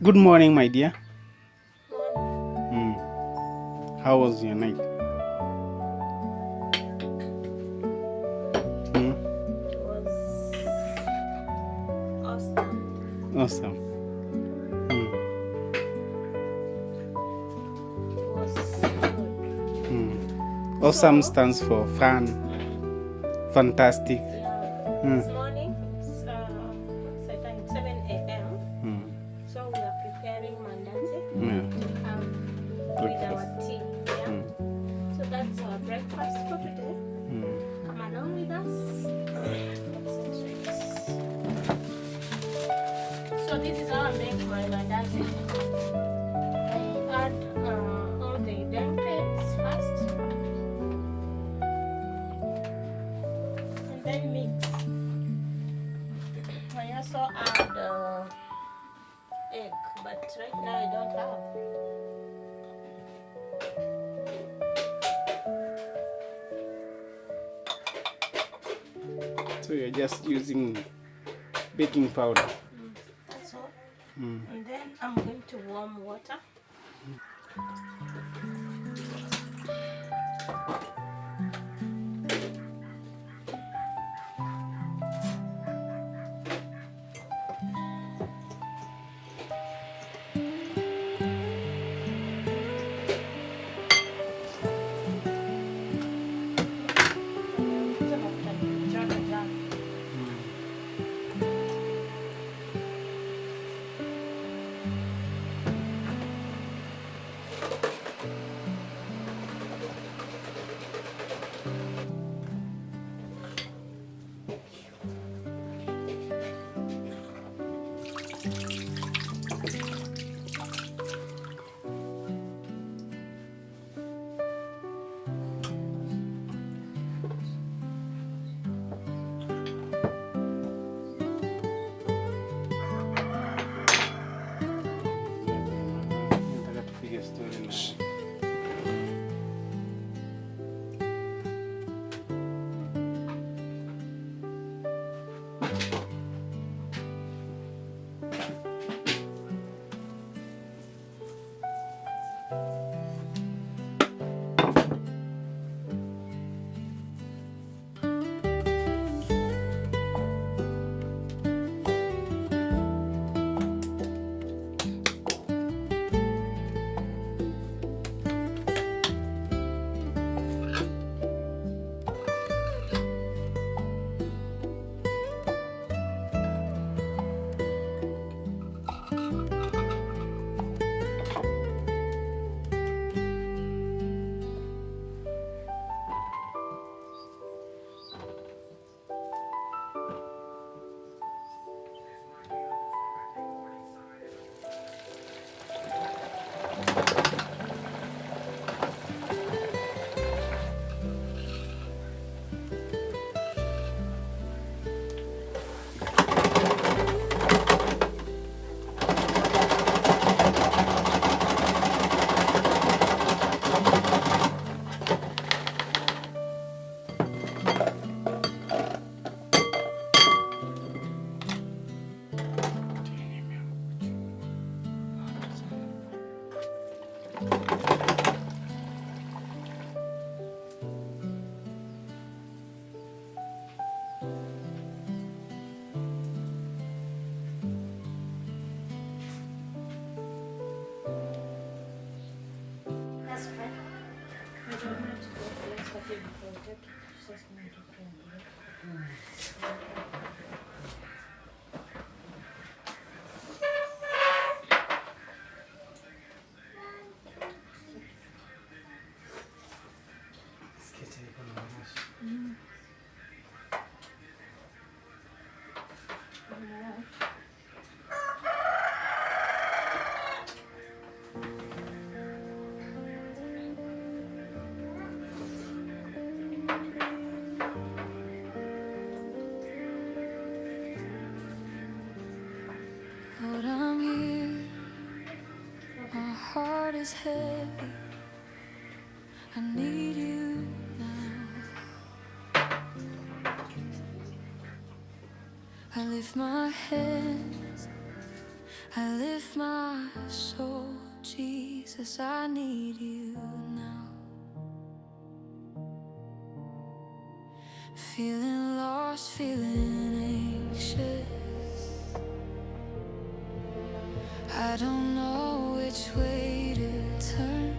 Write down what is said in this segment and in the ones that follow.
Good morning, my dear. Morning. How was your night? It was awesome. Awesome. It was good. Awesome So, stands for fun, fantastic. yeah. This morning, it's what's the time? 7 a.m. So we are preparing mandazi to have with our tea. Yeah. So that's our breakfast for today. Come along with us. So this is how I make my mandazi. I add all the ingredients first, and then mix. I also add egg, but right now I don't have. So you're just using baking powder. That's all. And then I'm going to warm water. Nataka tupige story na That's fine. I don't want to go for let's have it before we take it. Just need to go. Lord, I'm here. My heart is heavy. I need you now. I lift my hands. I lift my soul, Jesus, I need you now. Feeling lost, feeling anxious. I don't know which way to turn,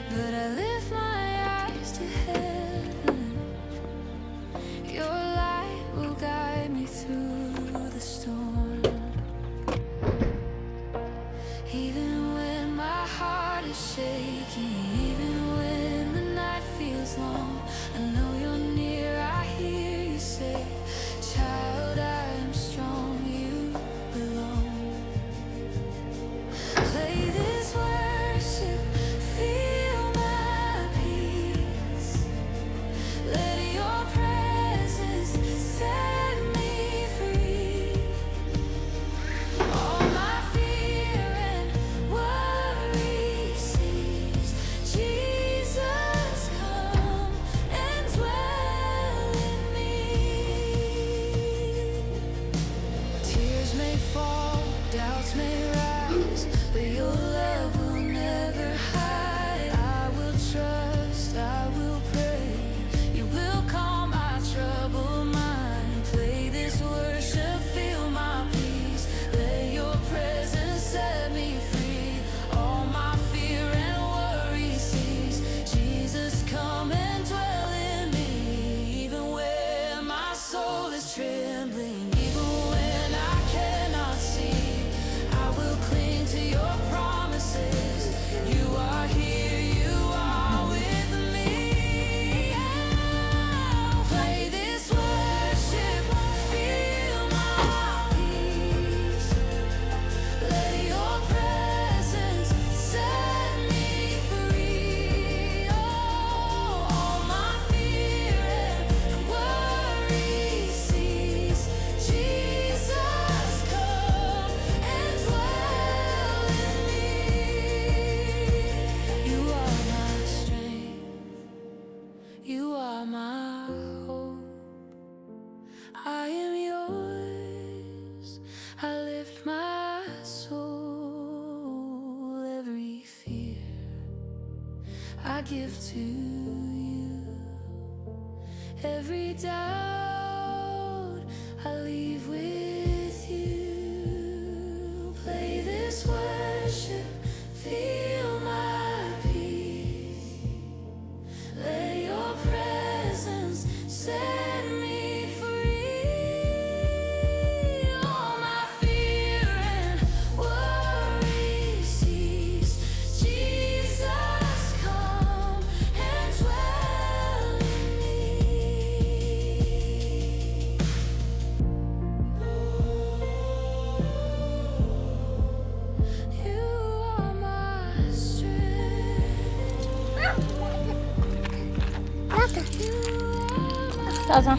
but I lift my eyes to heaven. Your light will guide me through the storm. Even when my heart is shaking, even when the night feels long, I know you're near, I hear you say, child, I am strong, you belong. Play this worship, feel my peace. Let your presence set me free. All my fear and worry cease. Jesus, come and dwell in me. Tears may fall, doubts may rise, but your love will never hide. I will trust, I will pray. You will calm my troubled mind. Play this worship, feel my peace. Let your presence set me free. All my fear and worry cease. Jesus, come and dwell in me. Even when my soul is trembling, even when I cannot see, I will cling to your promises. You are here, you are with me. Play this worship, feel my peace. Let your presence set me free. Oh, all my fear and worry cease. Jesus, come and dwell in me. You are my strength, you are my hope. I am yours, I lift my soul. Every fear I give to you, every doubt I leave with you. Play this worship, feel my peace. Let your presence set me free. All my fear and worry cease. Jesus, come and dwell in me. You are my strength. Sasa.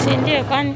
Si ndio kwani?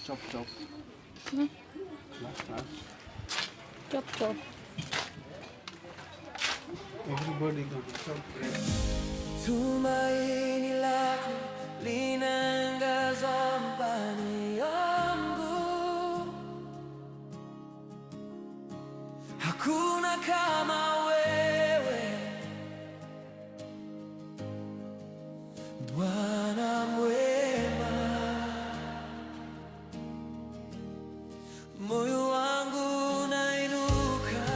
Chop chop. Chop chop. Everybody gonna chop. Tumaini lako linaangaza mbani yangu, hakuna kama wewe Bwana mwema. Moyo wangu unainuka,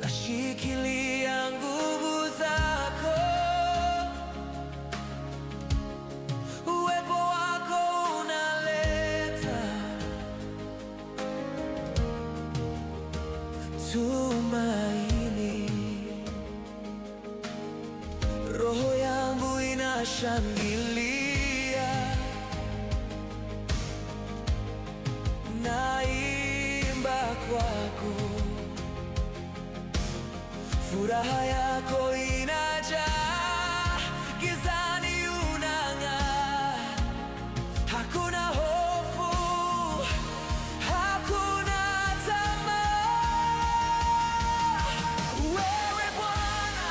nashikilia nguvu zako, uwepo wako unaleta tumaini. Roho yangu inashangilia, naimba kwako, furaha yako inajaa, gizani unang'aa, hakuna hofu, hakuna tamaa. Wewe Bwana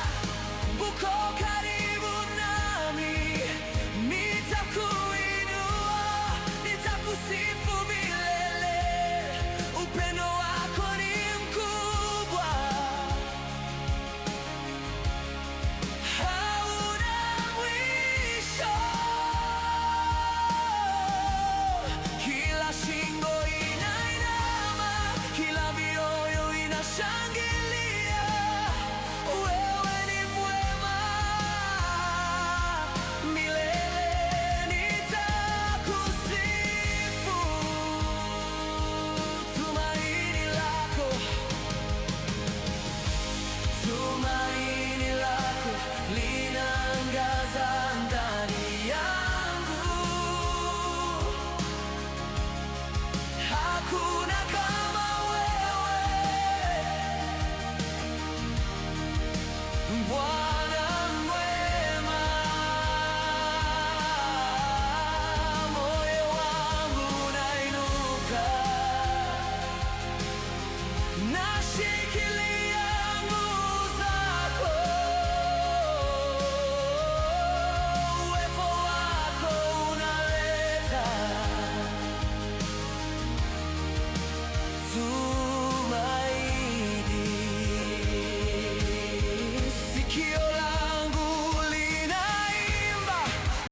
uko karibu nami, nitakuinua, nitakusifu milele. Upendo wako ni mkubwa, hauna mwisho. Kila shingo inainama, kila mioyo inashangilia. Wewe ni mwema milele, nitakusifu. Tumaini lako, tumaini lako linaangaza ndani yangu, hakuna kama wewe Bwana mwema. Moyo wangu unainuka, nashikilia